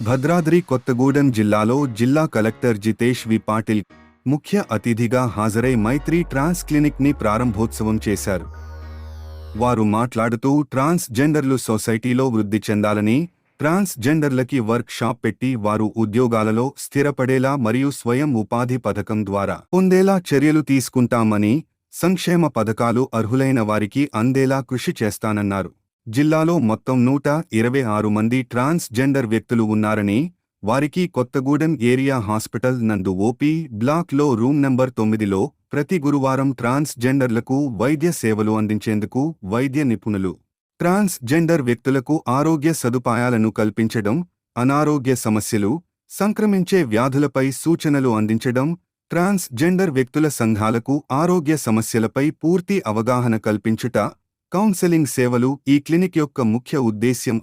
భద్రాద్రి కొత్తగూడెం జిల్లాలో జిల్లా కలెక్టర్ జితేష్ వి పాటిల్ ముఖ్య అతిథిగా హాజరై మైత్రి ట్రాన్స్ క్లినిక్ ని ప్రారంభోత్సవం చేశారు. వారు మాట్లాడుతూ ట్రాన్స్ జెండర్లు సొసైటీలో వృద్ధి చెందాలని, ట్రాన్స్ జెండర్లకి వర్క్ షాప్ పెట్టి వారు ఉద్యోగాలలో స్థిరపడేలా మరియు స్వయం ఉపాధి పథకం ద్వారా పొందేలా చర్యలు తీసుకుంటామని, సంక్షేమ పథకాలు అర్హులైన వారికి అందేలా కృషి చేస్తానన్నారు. జిల్లాలో మొత్తం 126 మంది ట్రాన్స్ జెండర్ వ్యక్తులు ఉన్నారని, వారికి కొత్తగూడెం ఏరియా హాస్పిటల్ నందు ఓపీ బ్లాక్లో రూమ్ నంబర్ 9లో ప్రతి గురువారం ట్రాన్స్ జెండర్లకు వైద్య సేవలు అందించేందుకు వైద్య నిపుణులు, ట్రాన్స్ జెండర్ వ్యక్తులకు ఆరోగ్య సదుపాయాలను కల్పించడం, అనారోగ్య సమస్యలు, సంక్రమించే వ్యాధులపై సూచనలు అందించడం, ట్రాన్స్ జెండర్ వ్యక్తుల సంఘాలకు ఆరోగ్య సమస్యలపై పూర్తి అవగాహన కల్పించుట, కౌన్సెలింగ్ సేవలు ఈ క్లినిక్ యొక్క ముఖ్య ఉద్దేశ్యం.